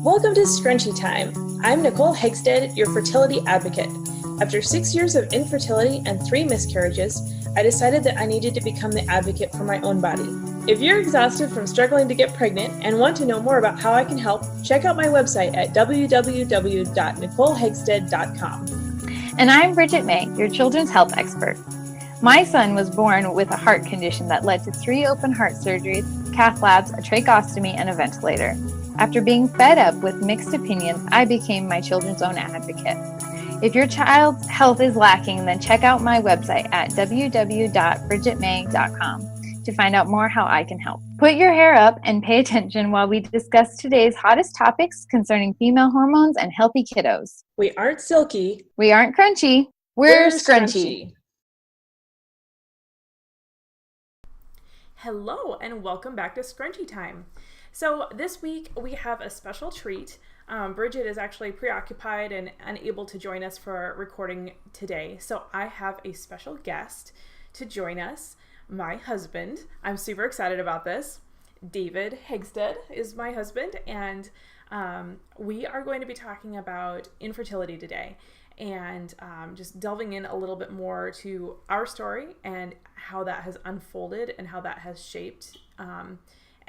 Welcome to Scrunchy Time. I'm Nicole Hegstead, your fertility advocate. After 6 years of infertility and 3 miscarriages, I decided that I needed to become the advocate for my own body. If you're exhausted from struggling to get pregnant and want to know more about how I can help, check out my website at www.nicolehegstead.com. And I'm Bridget May, your children's health expert. My son was born with a heart condition that led to 3 open heart surgeries, cath labs, a tracheostomy, and a ventilator. After being fed up with mixed opinions, I became my children's own advocate. If your child's health is lacking, then check out my website at www.bridgetmay.com to find out more how I can help. Put your hair up and pay attention while we discuss today's hottest topics concerning female hormones and healthy kiddos. We aren't silky. We aren't crunchy. We're scrunchy. Hello and welcome back to Scrunchy Time. So this week we have a special treat. Bridget is actually preoccupied and unable to join us for recording today. So I have a special guest to join us, my husband. I'm super excited about this. David Hegstead is my husband, and we are going to be talking about infertility today and just delving in a little bit more to our story and how that has unfolded and how that has shaped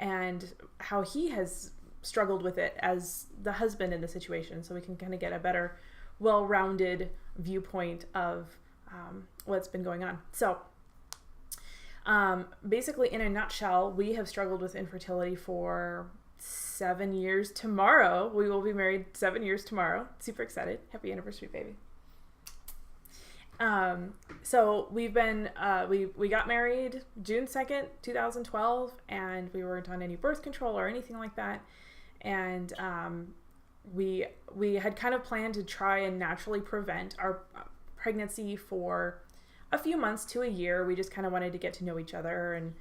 and how he has struggled with it as the husband in the situation, so we can kind of get a better, well-rounded viewpoint of what's been going on. So basically, in a nutshell, we have struggled with infertility for 7 years tomorrow. We will be married 7 years tomorrow. Super excited. Happy anniversary, baby. So we've been, we got married June 2nd, 2012, and we weren't on any birth control or anything like that. And, we had kind of planned to try and naturally prevent our pregnancy for a few months to a year. We just kind of wanted to get to know each other and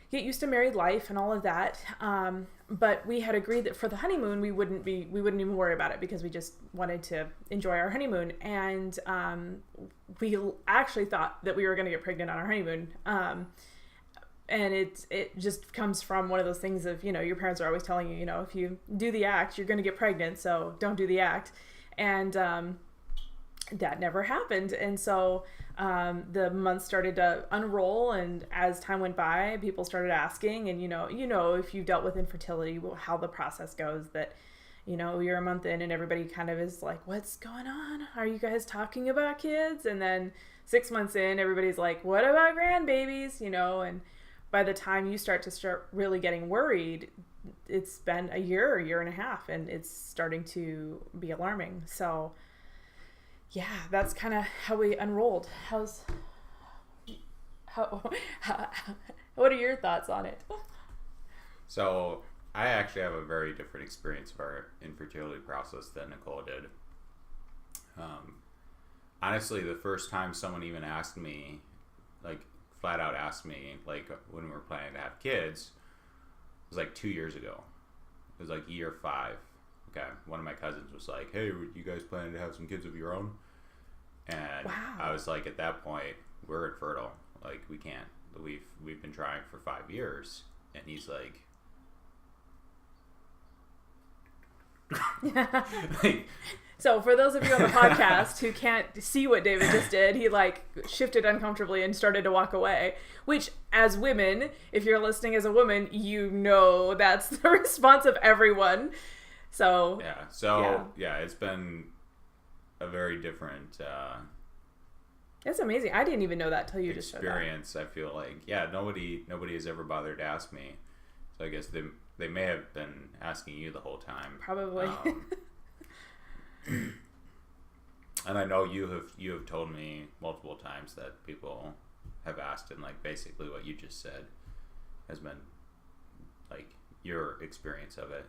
get used to married life and all of that. But we had agreed that for the honeymoon, we wouldn't even worry about it because we just wanted to enjoy our honeymoon. And we actually thought that we were going to get pregnant on our honeymoon. And it just comes from one of those things of, your parents are always telling you, if you do the act, you're going to get pregnant. So don't do the act. And that never happened. And so the months started to unroll, and as time went by, people started asking, and if you've dealt with infertility, how the process goes, that you're a month in and everybody kind of is like, what's going on? Are you guys talking about kids? And then 6 months in, everybody's like, what about grandbabies? And by the time you start really getting worried, it's been a year and a half, and it's starting to be alarming. So yeah, that's kind of how we unrolled. What are your thoughts on it? So I actually have a very different experience of our infertility process than Nicole did. Honestly, the first time someone even asked me, like flat out asked me, like when we were planning to have kids, was like 2 years ago. It was like year 5. Okay, one of my cousins was like, hey, you guys planning to have some kids of your own? And wow. I was like, at that point, we're infertile. Like, we can't. We've been trying for 5 years. And he's like, So for those of you on the podcast who can't see what David just did, he shifted uncomfortably and started to walk away, which as women, if you're listening as a woman, that's the response of everyone. So yeah, it's been a very different that's amazing. I didn't even know that till you just showed that. Experience. I feel like nobody has ever bothered to ask me, so I guess they may have been asking you the whole time, probably. And I know you have told me multiple times that people have asked, and basically what you just said has been your experience of it.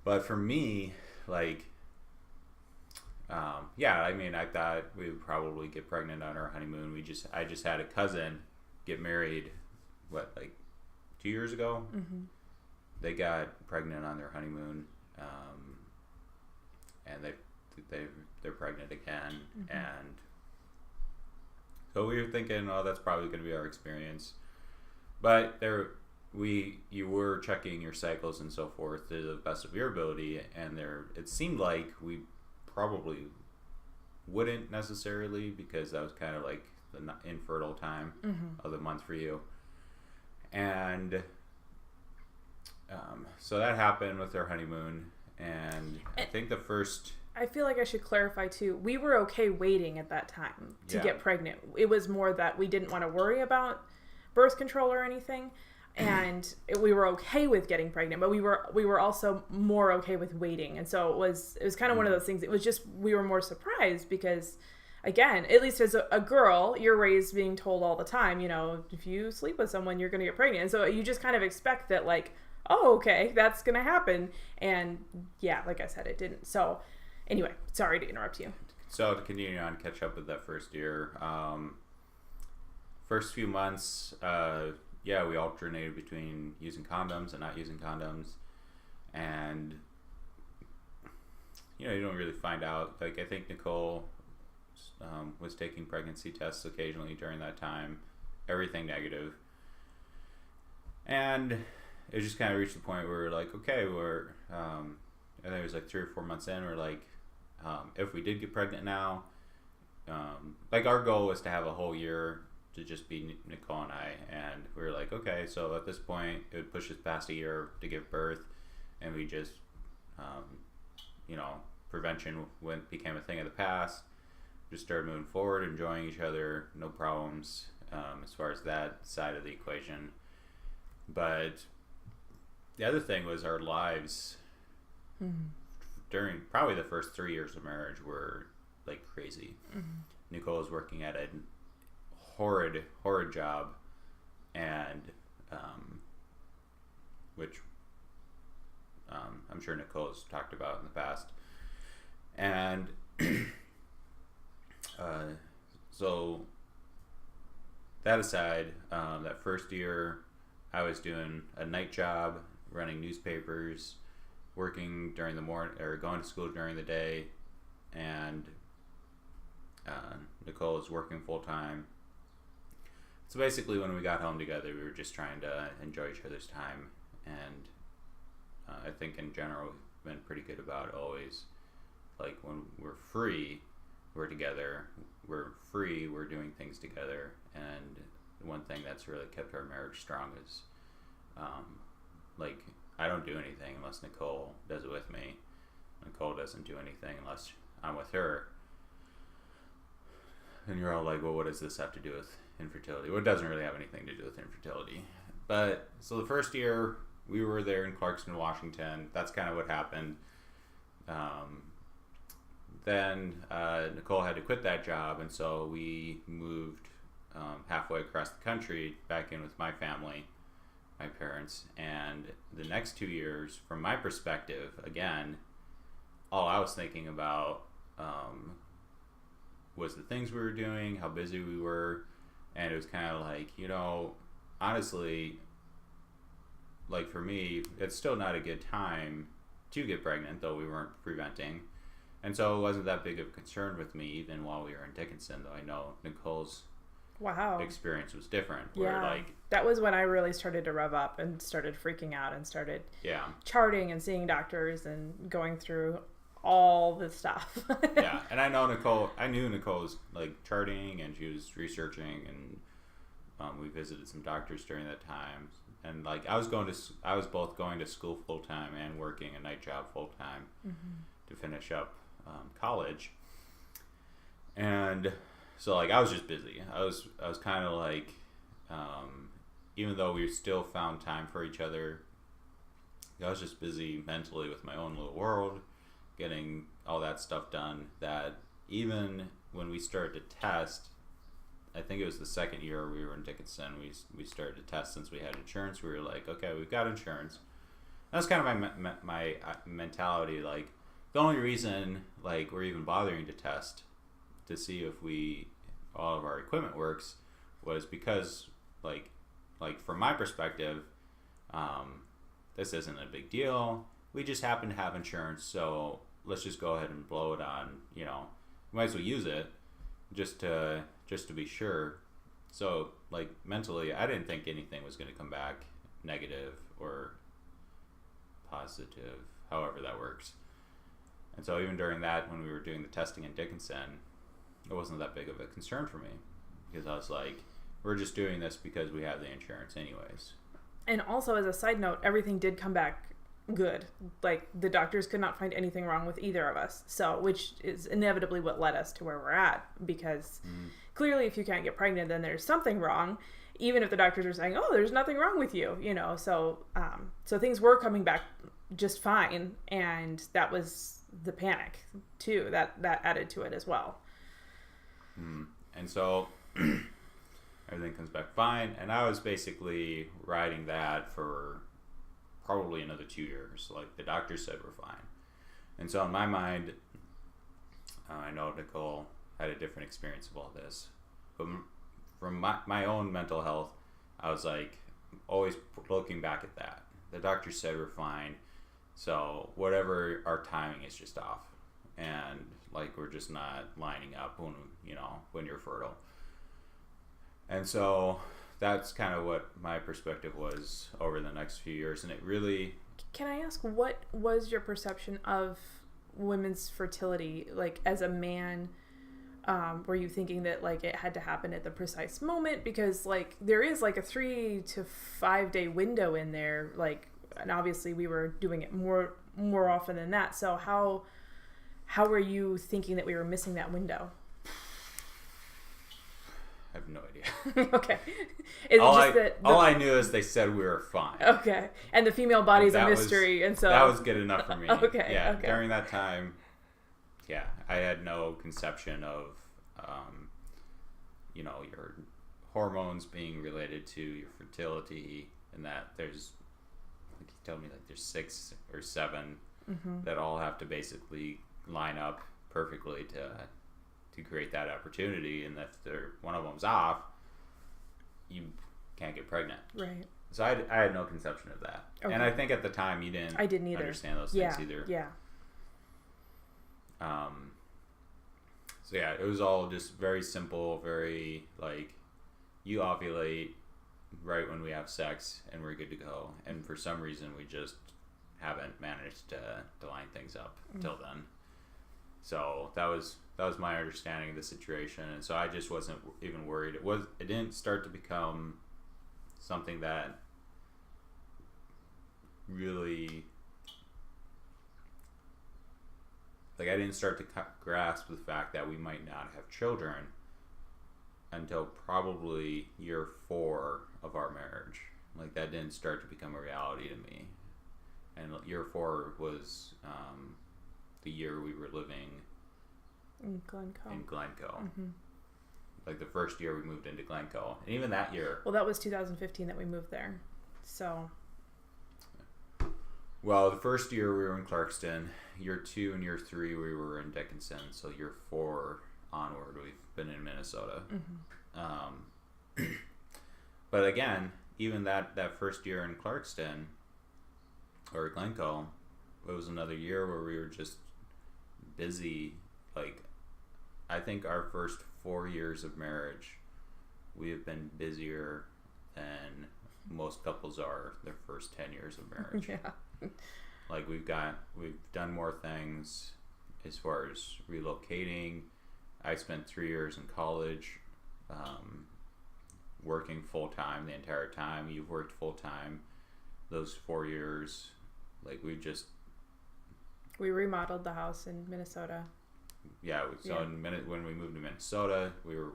But for me, I thought we would probably get pregnant on our honeymoon. I just had a cousin get married, 2 years ago? Mm-hmm. They got pregnant on their honeymoon, and they're pregnant again. Mm-hmm. And so we were thinking, oh, that's probably going to be our experience. But you were checking your cycles and so forth to the best of your ability, and it seemed like we probably wouldn't necessarily, because that was kind of like the infertile time of the month for you. And so that happened with our honeymoon, and I think the first... I feel like I should clarify too. We were okay waiting at that time to get pregnant. It was more that we didn't want to worry about birth control or anything, and we were okay with getting pregnant, but we were also more okay with waiting. And so it was kind of one of those things. It was just, we were more surprised because, again, at least as a girl, you're raised being told all the time, you know, if you sleep with someone, you're going to get pregnant. And so you just kind of expect that, like, oh, okay, that's going to happen. And yeah, like I said, it didn't. So anyway, sorry to interrupt you. So to continue on, catch up with that first year, first few months, we alternated between using condoms and not using condoms. And, you know, you don't really find out. Like, I think Nicole was taking pregnancy tests occasionally during that time. Everything negative. And it just kind of reached the point where we're like, okay, I think it was like 3 or 4 months in, we're like, if we did get pregnant now, like our goal was to have a whole year to just be Nicole and I, and we were like, okay, so at this point it would push us past a year to give birth, and we just, prevention became a thing of the past. Just started moving forward, enjoying each other, no problems as far as that side of the equation. But the other thing was our lives during probably the first 3 years of marriage were like crazy. Nicole was working at a horrid job, and which I'm sure Nicole has talked about in the past. And so that aside, that first year I was doing a night job, running newspapers, working during the morning, or going to school during the day, and Nicole was working full time. So basically, when we got home together, we were just trying to enjoy each other's time, and I think in general we've been pretty good about always, like, when we're free, we're together. We're free, we're doing things together. And one thing that's really kept our marriage strong is, like, I don't do anything unless Nicole does it with me. Nicole doesn't do anything unless I'm with her. And you're all like, well, what does this have to do with infertility? Well, it doesn't really have anything to do with infertility. But, so the first year, we were there in Clarkston, Washington. That's kind of what happened. Then Nicole had to quit that job, and so we moved halfway across the country back in with my family, my parents. And the next 2 years, from my perspective, again, all I was thinking about was the things we were doing, how busy we were, and it was kind of like, you know, honestly, like for me, it's still not a good time to get pregnant, though we weren't preventing. And so it wasn't that big of a concern with me, even while we were in Dickinson, though I know Nicole's experience was different. Where, like, that was when I really started to rev up and started freaking out and started charting and seeing doctors and going through all this stuff. Yeah, and I knew Nicole was like charting, and she was researching, and we visited some doctors during that time. And like I was both going to school full time and working a night job full time to finish up college. And so like I was just busy. I was kind of like, even though we still found time for each other, I was just busy mentally with my own little world, getting all that stuff done, that even when we started to test, I think it was the second year we were in Dickinson, we started to test. Since we had insurance, we were like, okay, we've got insurance. That's kind of my mentality. Like, the only reason like we're even bothering to test to see if all of our equipment works was because like from my perspective, this isn't a big deal. We just happen to have insurance, so let's just go ahead and blow it on. You know, might as well use it just to be sure. So like mentally, I didn't think anything was going to come back negative or positive, however that works. And so even during that, when we were doing the testing in Dickinson, it wasn't that big of a concern for me, because I was like, we're just doing this because we have the insurance anyways. And also, as a side note, everything did come back good. Like, the doctors could not find anything wrong with either of us. So, which is inevitably what led us to where we're at, because clearly if you can't get pregnant, then there's something wrong, even if the doctors are saying, oh, there's nothing wrong with you, you know. So so things were coming back just fine, and that was the panic too, that added to it as well. And so everything comes back fine, and I was basically riding that for probably another 2 years. Like, the doctor said we're fine. And so in my mind, I know Nicole had a different experience of all this, but from my own mental health, I was like, always looking back at that. The doctor said we're fine, so whatever, our timing is just off, and like, we're just not lining up when, you know, when you're fertile. And so that's kind of what my perspective was over the next few years. And it really... Can I ask, what was your perception of women's fertility? Like, as a man, were you thinking that, like, it had to happen at the precise moment? Because, like, there is, like, a 3 to 5 day window in there, like, and obviously we were doing it more often than that. So how were you thinking that we were missing that window? I have no idea. Okay. All I knew is they said we were fine. Okay. And the female body's a mystery, and so... That was good enough for me. Okay. Yeah, okay. During that time, yeah, I had no conception of, you know, your hormones being related to your fertility, and that there's, like, you told me, like, there's 6 or 7 that all have to basically line up perfectly to create that opportunity, and if one of them's off, you can't get pregnant. Right. So I had no conception of that. Okay. And I think at the time you didn't understand those things either. Yeah. So yeah, it was all just very simple, very, like, you ovulate right when we have sex and we're good to go. And for some reason we just haven't managed to line things up till then. So that was my understanding of the situation, and so I just wasn't even worried. It didn't start to become something that really, like, I didn't start to grasp the fact that we might not have children until probably year 4 of our marriage. Like, that didn't start to become a reality to me, and year 4 was the year we were living in Glencoe. Like, the first year we moved into Glencoe, and even that year, well, that was 2015 that we moved there. So, well, the first year we were in Clarkston. Year 2 and year 3 we were in Dickinson. So year 4 onward we've been in Minnesota. But again, even that first year in Clarkston or Glencoe, it was another year where we were just busy. Like, I think our first 4 years of marriage, we have been busier than most couples are their first 10 years of marriage. Yeah. Like, we've done more things as far as relocating. I spent 3 years in college, working full time the entire time. You've worked full time those 4 years. Like, we remodeled the house in Minnesota. Yeah, when we moved to Minnesota, we were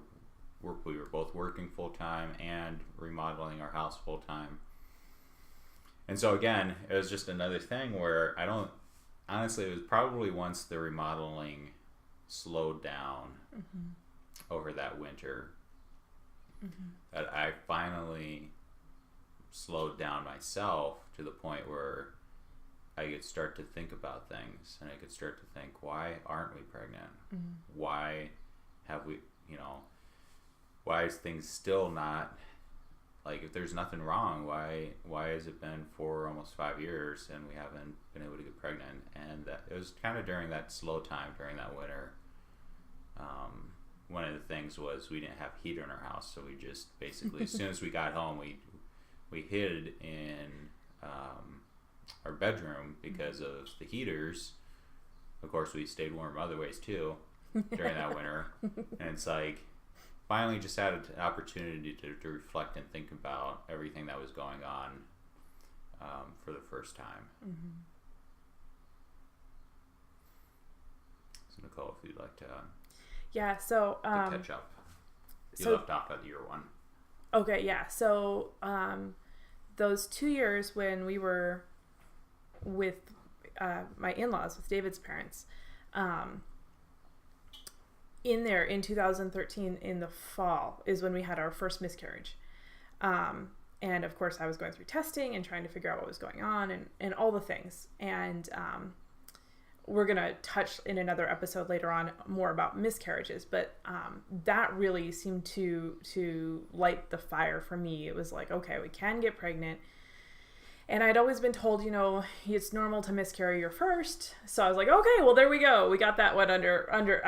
both working full time and remodeling our house full time. And so again, it was just another thing where honestly, it was probably once the remodeling slowed down over that winter that I finally slowed down myself to the point where I could start to think about things, and I could start to think, why aren't we pregnant? Why have we, why is things still not, like, if there's nothing wrong, why has it been 4, almost 5 years and we haven't been able to get pregnant? And it was kind of during that slow time, during that winter. One of the things was we didn't have heater in our house, so we just basically, as soon as we got home, we hid in our bedroom because of the heaters. Of course, we stayed warm other ways too during that winter. And it's like, finally just had an opportunity to reflect and think about everything that was going on for the first time. Mm-hmm. So Nicole, if you'd like to so catch up. You left off at year 1. Okay, yeah. So those 2 years when we were with my in-laws, with David's parents, in 2013 in the fall is when we had our first miscarriage. And of course I was going through testing and trying to figure out what was going on and all the things. And we're going to touch in another episode later on more about miscarriages, but that really seemed to light the fire for me. It was like, okay, we can get pregnant. And I'd always been told, it's normal to miscarry your first. So I was like, okay, well, there we go. We got that one out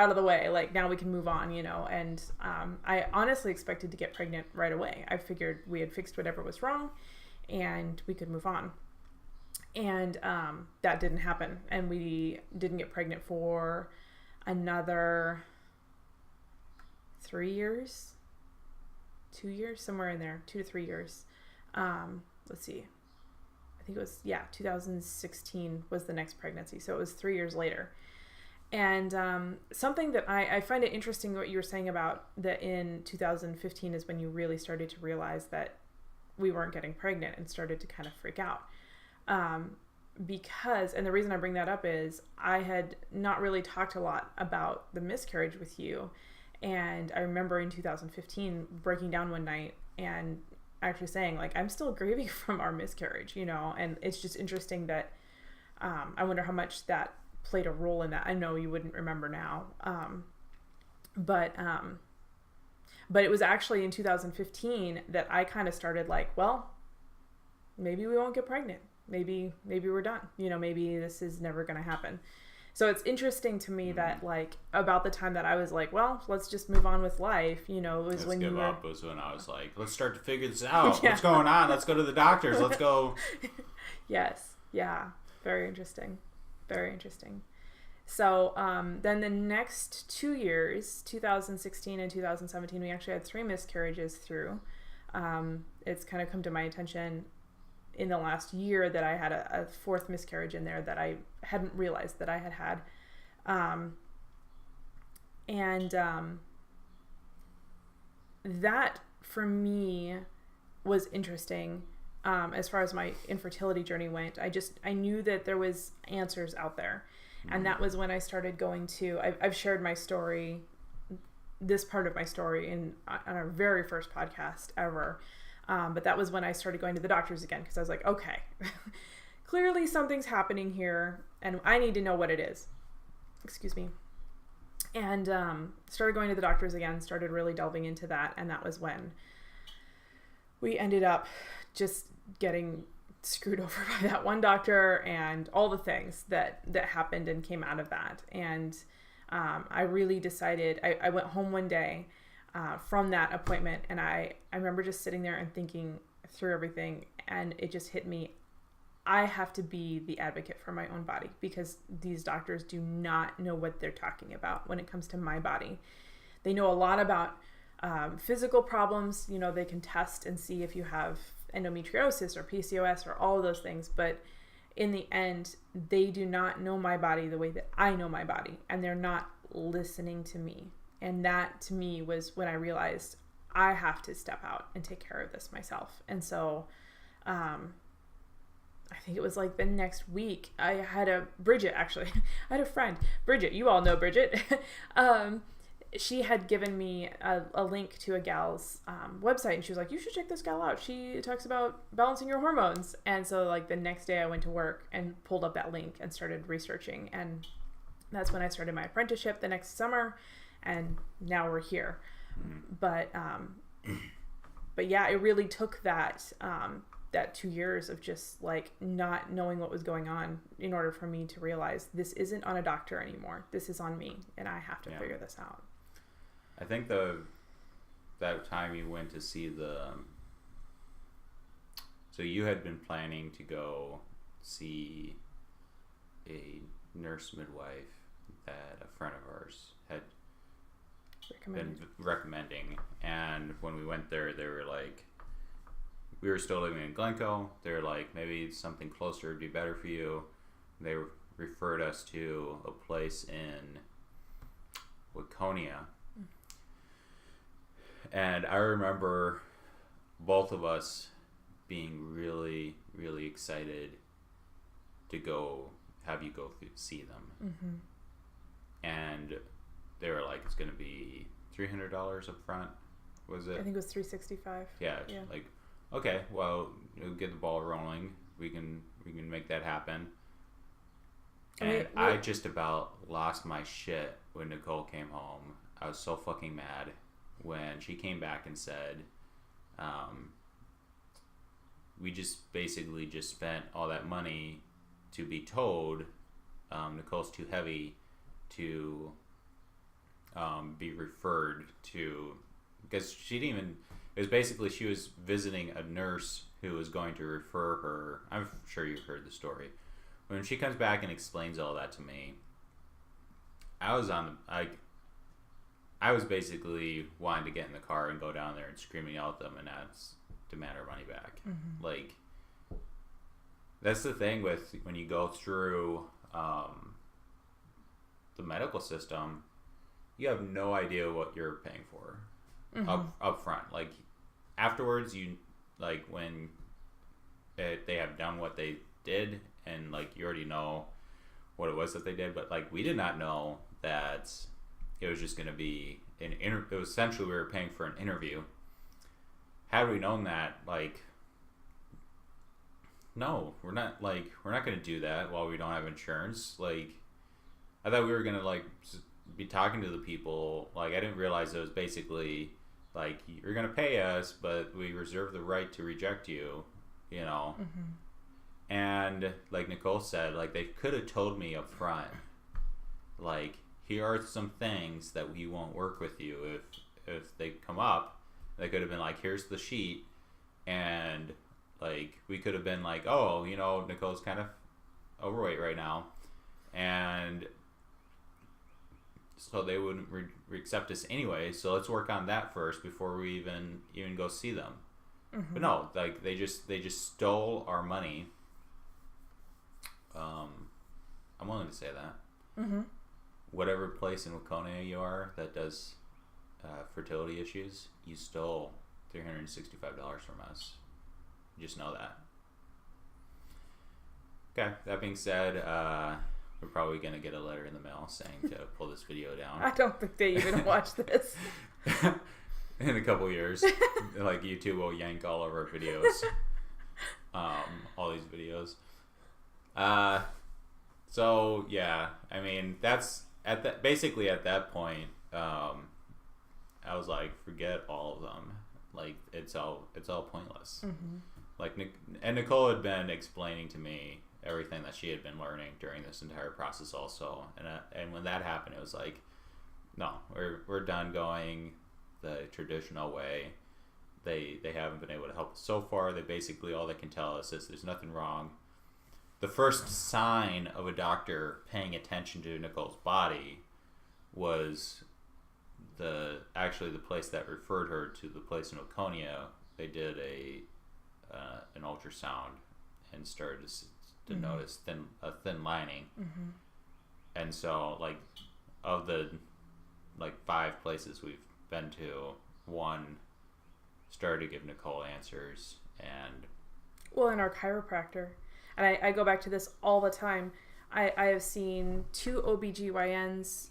of the way. Like, now we can move on, And I honestly expected to get pregnant right away. I figured we had fixed whatever was wrong and we could move on. And that didn't happen. And we didn't get pregnant for another 3 years, 2 years, somewhere in there, 2 to 3 years. Let's see. I think it was, 2016 was the next pregnancy. So it was 3 years later. And something that I find it interesting what you were saying about that in 2015 is when you really started to realize that we weren't getting pregnant and started to kind of freak out. Because, and the reason I bring that up is I had not really talked a lot about the miscarriage with you. And I remember in 2015 breaking down one night and actually saying, like, I'm still grieving from our miscarriage, and it's just interesting that I wonder how much that played a role in that. I know you wouldn't remember now. But it was actually in 2015 that I kind of started like, well, maybe we won't get pregnant. Maybe we're done. Maybe this is never going to happen. So it's interesting to me that, like, about the time that I was like, well, let's just move on with life, was let's when give you were... up was when I was like, let's start to figure this out. Yeah. What's going on? Let's go to the doctors. Let's go. Yes. Yeah. Very interesting. Very interesting. So then the next 2 years, 2016 and 2017, we actually had 3 miscarriages through. It's kind of come to my attention in the last year that I had a 4th miscarriage in there that I hadn't realized that I had. That for me was interesting. As far as my infertility journey went, I knew that there was answers out there. And that was when I started going to, I've shared my story, this part of my story on our very first podcast ever. But that was when I started going to the doctors again, because I was like, okay, clearly something's happening here and I need to know what it is. Excuse me. And started going to the doctors again, started really delving into that. And that was when we ended up just getting screwed over by that one doctor and all the things that happened and came out of that. And I really decided, I went home one day from that appointment, and I remember just sitting there and thinking through everything, and it just hit me. I have to be the advocate for my own body, because these doctors do not know what they're talking about when it comes to my body. They know a lot about physical problems. They can test and see if you have endometriosis or PCOS or all of those things, but in the end, they do not know my body the way that I know my body, and they're not listening to me. And that to me was when I realized I have to step out and take care of this myself. And so I think it was like the next week I had I had a friend, Bridget, you all know Bridget. She had given me a link to a gal's website, and she was like, you should check this gal out. She talks about balancing your hormones. And so like the next day I went to work and pulled up that link and started researching. And that's when I started my apprenticeship the next summer. And now we're here. But yeah, it really took that 2 years of just like not knowing what was going on in order for me to realize this isn't on a doctor anymore. This is on me, and I have to figure this out. I think that time you went to see the So you had been planning to go see a nurse midwife that a friend of ours had been recommending, and when we went there, they were like, we were still living in Glencoe. They were like, maybe something closer would be better for you. They referred us to a place in Waconia. And I remember both of us being really, really excited to have you go see them. And they were like, it's going to be $300 up front. Was it? I think it was $365. Yeah. Like, okay, well, we'll get the ball rolling. We can make that happen. And I just about lost my shit when Nicole came home. I was so fucking mad when she came back and said, we just basically just spent all that money to be told Nicole's too heavy to be referred to, because she didn't even, it was basically she was visiting a nurse who was going to refer her. I'm sure you've heard the story. When she comes back and explains all that to me, I was basically wanting to get in the car and go down there and scream and yell at them and demand our money back. Like, that's the thing with when you go through the medical system, you have no idea what you're paying for up front. Like, afterwards, you, like, when they have done what they did, and like you already know what it was that they did, but like we did not know that it was just going to be it was essentially we were paying for an interview. Had we known that, like, no, we're not going to do that while we don't have insurance. Like, I thought we were going to like be talking to the people. Like, I didn't realize it was basically like, you're going to pay us, but we reserve the right to reject you, you know. And like Nicole said, like, they could have told me up front, like, here are some things that we won't work with you if they come up. They could have been like, here's the sheet, and like we could have been like, oh, you know, Nicole's kind of overweight right now, and so they wouldn't accept us anyway. So let's work on that first before we even go see them. But no, like they just stole our money. I'm willing to say that. Whatever place in Waconia you are that does fertility issues, you stole $365 from us. Just know that. Okay, that being said, we're probably going to get a letter in the mail saying to pull this video down. I don't think they even watch this. In a couple years, like, YouTube will yank all of our videos. All these videos. So yeah, I mean, that's basically at that point, I was like, forget all of them. Like, it's all pointless. Like, and Nicole had been explaining to me everything that she had been learning during this entire process also, and when that happened, it was like, no, we're done going the traditional way. They haven't been able to help us so far. They basically, all they can tell us is there's nothing wrong. The first sign of a doctor paying attention to Nicole's body was actually the place that referred her to the place in Waconia. They did an ultrasound and started to notice a thin lining. And so, like, of the 5 places we've been to, one started to give Nicole answers. And and our chiropractor, and I go back to this all the time. I have seen 2 OBGYNs,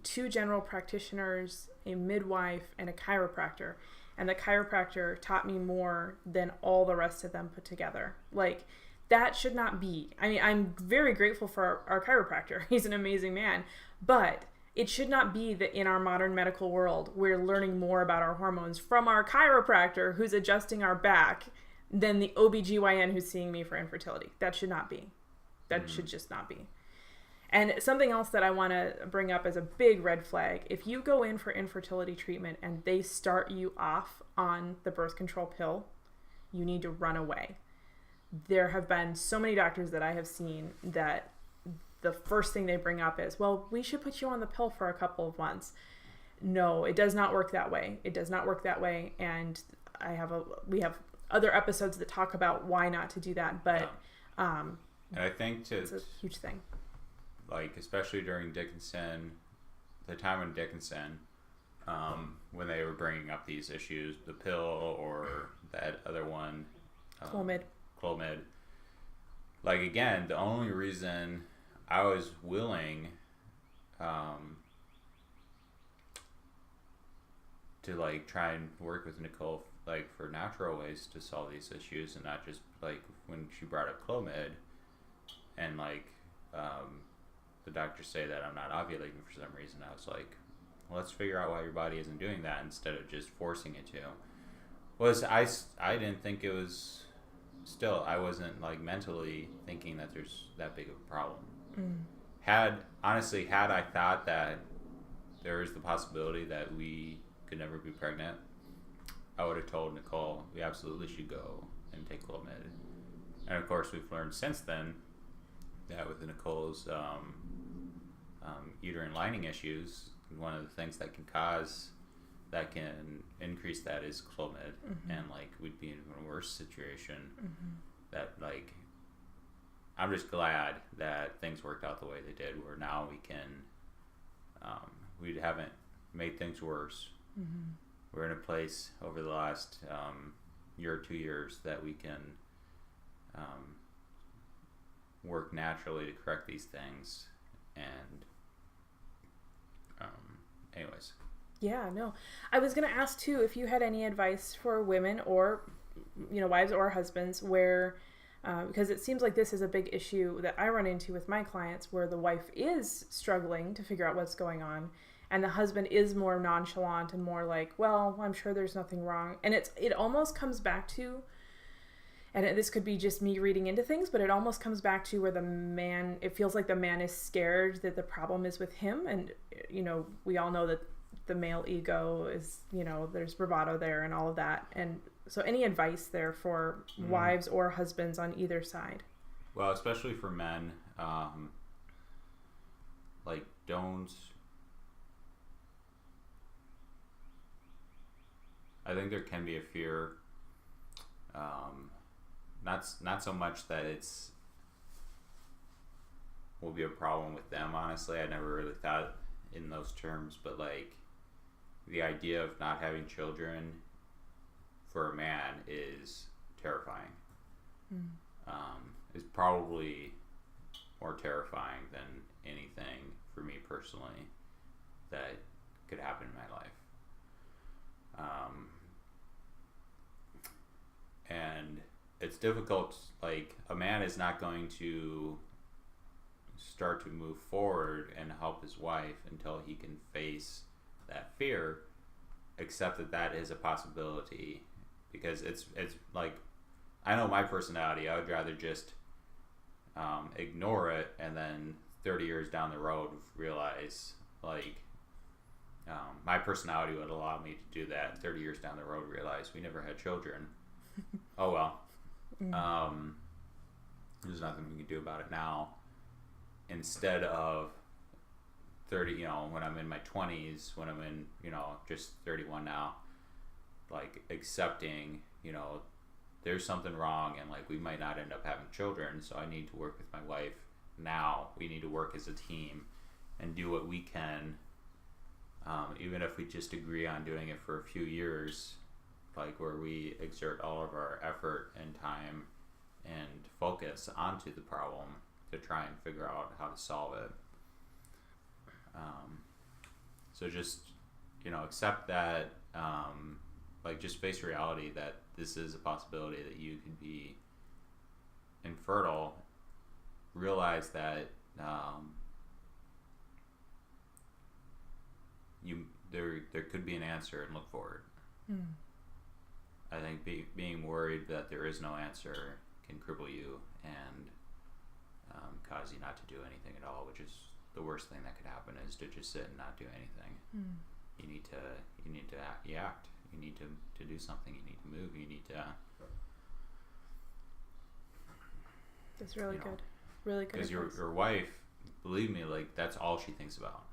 2 general practitioners, a midwife, and a chiropractor. And the chiropractor taught me more than all the rest of them put together. Like, that should not be. I mean, I'm very grateful for our chiropractor. He's an amazing man. But it should not be that in our modern medical world, we're learning more about our hormones from our chiropractor who's adjusting our back than the OBGYN who's seeing me for infertility. That should not be. That should just not be. And something else that I want to bring up as a big red flag, if you go in for infertility treatment and they start you off on the birth control pill, You need to run away. There have been so many doctors that I have seen that the first thing they bring up is, well, we should put you on the pill for a couple of months. No, it does not work that way. It does not work that way. And we have other episodes that talk about why not to do that. But and I think it's a huge thing. Like, especially during Dickinson, the time in Dickinson, when they were bringing up these issues, the pill or that other one, Clomid. Like, again, the only reason I was willing to like try and work with Nicole like for natural ways to solve these issues, and not just like when she brought up Clomid and like the doctors say that I'm not ovulating for some reason, I was like, well, let's figure out why your body isn't doing that instead of just forcing it to. I didn't think it was, still I wasn't like mentally thinking that there's that big of a problem. Had I thought that there is the possibility that we could never be pregnant, I would have told Nicole we absolutely should go and take Clomid. And of course we've learned since then that with Nicole's uterine lining issues, one of the things that can increase that is Clomid. And like we'd be in a worse situation. That like, I'm just glad that things worked out the way they did, where now we can we haven't made things worse. We're in a place over the last year or 2 years that we can work naturally to correct these things. And anyways. Yeah, no. I was going to ask too if you had any advice for women or, wives or husbands where, because it seems like this is a big issue that I run into with my clients, where the wife is struggling to figure out what's going on, and the husband is more nonchalant and more like, well, I'm sure there's nothing wrong. And it almost comes back to, and this could be just me reading into things, but it almost comes back to where it feels like the man is scared that the problem is with him. And, we all know that the male ego is, there's bravado there and all of that. And so any advice there for wives or husbands on either side? Well, especially for men, like I think there can be a fear, not so much that will be a problem with them. Honestly, I never really thought in those terms, but like the idea of not having children for a man is terrifying. Is probably more terrifying than anything for me personally that could happen in my life. And it's difficult, like a man is not going to start to move forward and help his wife until he can face that fear, accept that is a possibility, because it's like, I know my personality, I would rather just ignore it and then 30 years down the road realize like my personality would allow me to do that. 30 years down the road realize we never had children. Oh well. There's nothing we can do about it now. Instead of 30, when I'm in my 20s, when I'm in, just 31 now, like accepting, there's something wrong and like we might not end up having children, so I need to work with my wife now. We need to work as a team and do what we can, even if we just agree on doing it for a few years, like where we exert all of our effort and time and focus onto the problem to try and figure out how to solve it. So just, accept that, like just face reality that this is a possibility that you could be infertile. Realize that there could be an answer, and look forward. I think being worried that there is no answer can cripple you and cause you not to do anything at all, which is the worst thing that could happen, is to just sit and not do anything. You need to act. You need to do something. You need to move. You need to That's really You know, good. Really good. Because your wife, believe me, like that's all she thinks about.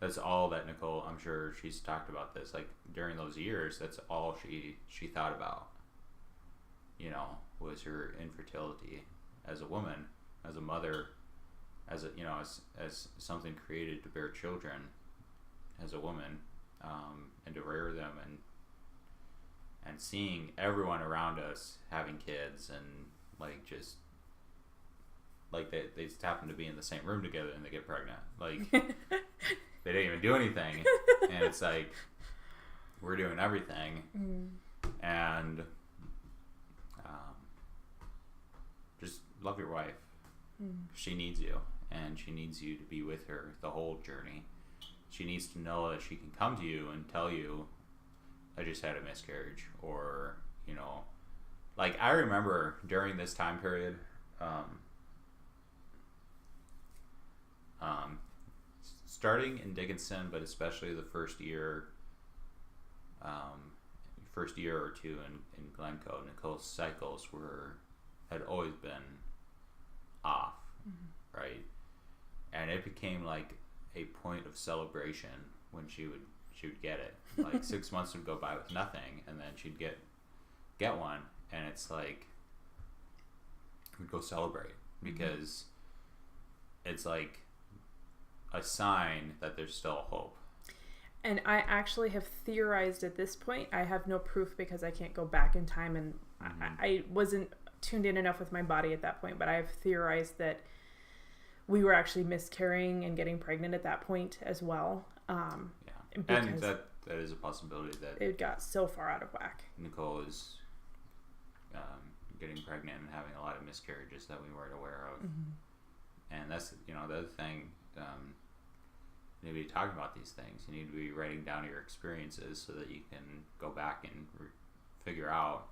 That's all that Nicole, I'm sure she's talked about this, like during those years, that's all she thought about, you know, was her infertility as a woman, as a mother, as a, you know, as something created to bear children as a woman, and to rear them, and seeing everyone around us having kids, and like just like they just happen to be in the same room together and they get pregnant, like they didn't even do anything, and it's like we're doing everything, and just love your wife. She needs you, and she needs you to be with her the whole journey. She needs to know that she can come to you and tell you, I just had a miscarriage, or, you know, like I remember during this time period, starting in Dickinson, but especially the first year or two in Glencoe, Nicole's cycles had always been off, right? And it became like a point of celebration when she would get it. Like 6 months would go by with nothing, and then she'd get one, and it's like we'd go celebrate, because it's like a sign that there's still hope. And I actually have theorized at this point, I have no proof because I can't go back in time, and I wasn't tuned in enough with my body at that point, but I have theorized that we were actually miscarrying and getting pregnant at that point as well. And that is a possibility, that it got so far out of whack. Nicole is getting pregnant and having a lot of miscarriages that we weren't aware of. And that's, you know, the other thing, you need to be talking about these things. You need to be writing down your experiences so that you can go back and figure out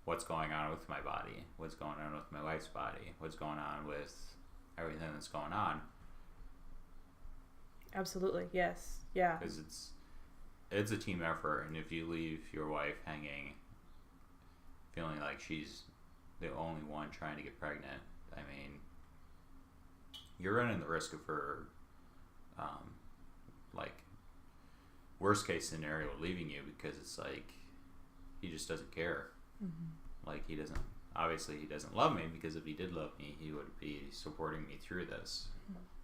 what's going on with my body, what's going on with my wife's body, what's going on with everything that's going on. Absolutely, yes, yeah. Because it's a team effort, and if you leave your wife hanging, feeling like she's the only one trying to get pregnant, I mean, you're running the risk of her, like, worst case scenario, leaving you, because it's like he just doesn't care. Like, he doesn't love me, because if he did love me, he would be supporting me through this.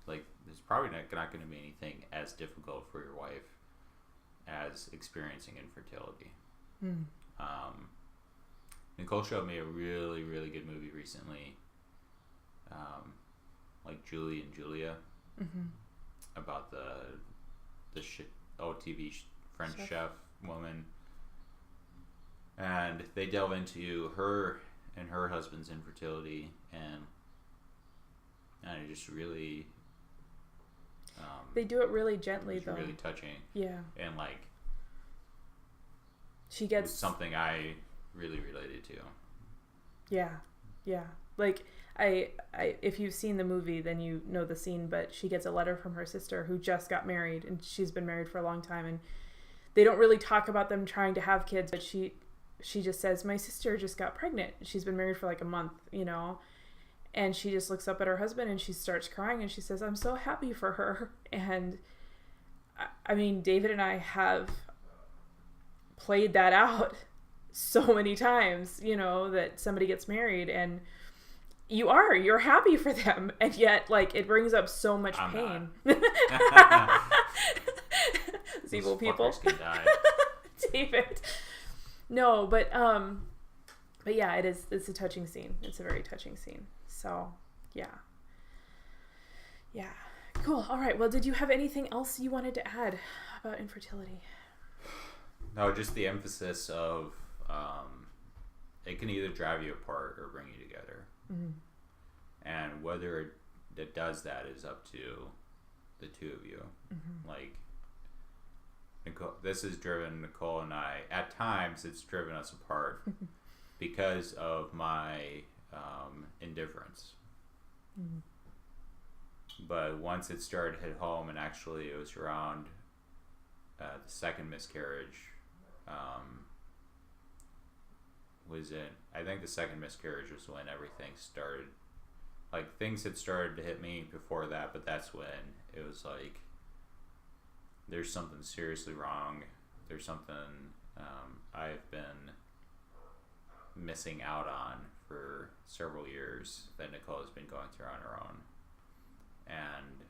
Like, there's probably not going to be anything as difficult for your wife as experiencing infertility. Nicole showed me a really, really good movie recently, like Julie and Julia, about the TV French chef woman, and they delve into her and her husband's infertility, and it just really they do it really gently, though. Really touching. Yeah. And like, she gets something I really related to. Yeah. Like, I if you've seen the movie, then you know the scene, but she gets a letter from her sister who just got married, and she's been married for a long time, and they don't really talk about them trying to have kids, but she just says, my sister just got pregnant. She's been married for like a month, you know, and she just looks up at her husband and she starts crying, and she says, I'm so happy for her. And I mean, David and I have played that out so many times, you know, that somebody gets married and you're happy for them, and yet, like, it brings up so much pain. These evil people. Can die. David. No, but yeah, it's a touching scene. It's a very touching scene. So, yeah. Cool. All right. Well, did you have anything else you wanted to add about infertility? No, just the emphasis of it can either drive you apart or bring you together. And whether it does that is up to the two of you. Like, Nicole, this has driven Nicole and I, at times it's driven us apart because of my indifference. But once it started to hit home, and actually it was around the second miscarriage, was in, I think the second miscarriage was when everything started. Like, things had started to hit me before that, but that's when it was like, there's something seriously wrong. There's something I've been missing out on for several years that Nicole has been going through on her own. And,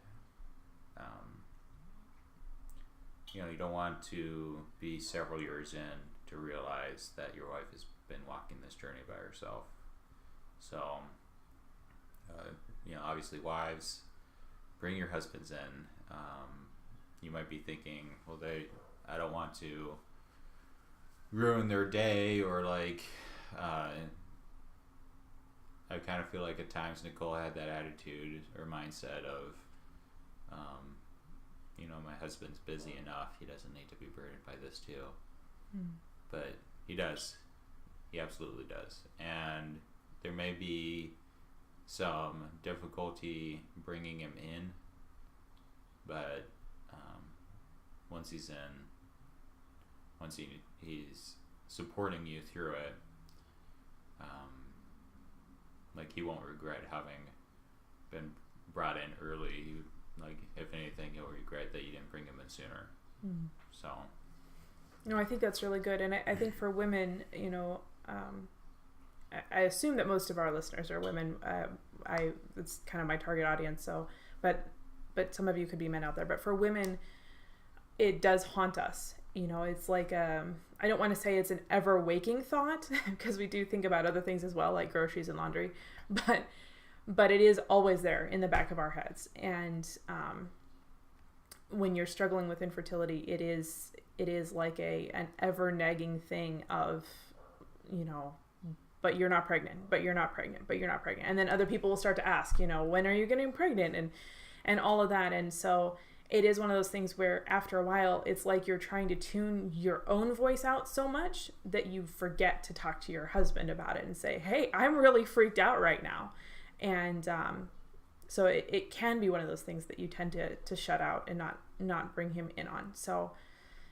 you don't want to be several years in to realize that your wife has been walking this journey by herself. So, obviously, wives, bring your husbands in. You might be thinking, well, I don't want to ruin their day, or like, I kind of feel like at times Nicole had that attitude or mindset of, my husband's busy enough. He doesn't need to be burdened by this too. But he does. He absolutely does. And there may be some difficulty bringing him in, but once he's supporting you through it, like, he won't regret having been brought in early. Like, if anything, he'll regret that you didn't bring him in sooner. So, no, I think that's really good. And I think for women, I assume that most of our listeners are women. It's kind of my target audience. So, but some of you could be men out there. But for women, it does haunt us. It's like, I don't want to say it's an ever waking thought, because we do think about other things as well, like groceries and laundry, but it is always there in the back of our heads. And when you're struggling with infertility, it is like an ever nagging thing of, but you're not pregnant, but you're not pregnant, but you're not pregnant. And then other people will start to ask, when are you getting pregnant, and all of that. And so it is one of those things where after a while, it's like you're trying to tune your own voice out so much that you forget to talk to your husband about it and say, hey, I'm really freaked out right now. And so it can be one of those things that you tend to shut out and not bring him in on. So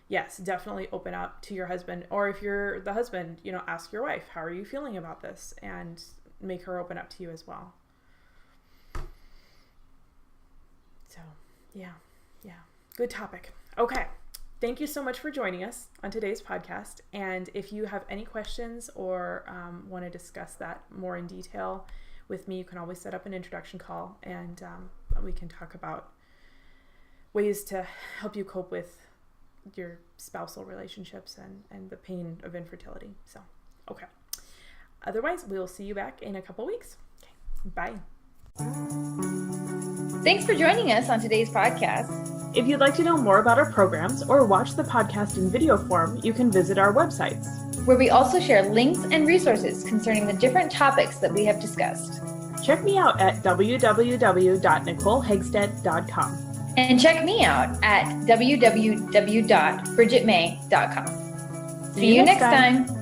yes, definitely open up to your husband. Or if you're the husband, ask your wife, how are you feeling about this? And make her open up to you as well. So yeah. Good topic. Okay. Thank you so much for joining us on today's podcast. And if you have any questions or want to discuss that more in detail with me, you can always set up an introduction call, and we can talk about ways to help you cope with your spousal relationships and the pain of infertility. So, okay. Otherwise, we'll see you back in a couple weeks. Okay. Bye. Thanks for joining us on today's podcast. If you'd like to know more about our programs or watch the podcast in video form, you can visit our websites, where we also share links and resources concerning the different topics that we have discussed. Check me out at www.nicolehegstead.com. And check me out at www.bridgetmay.com. See you next time.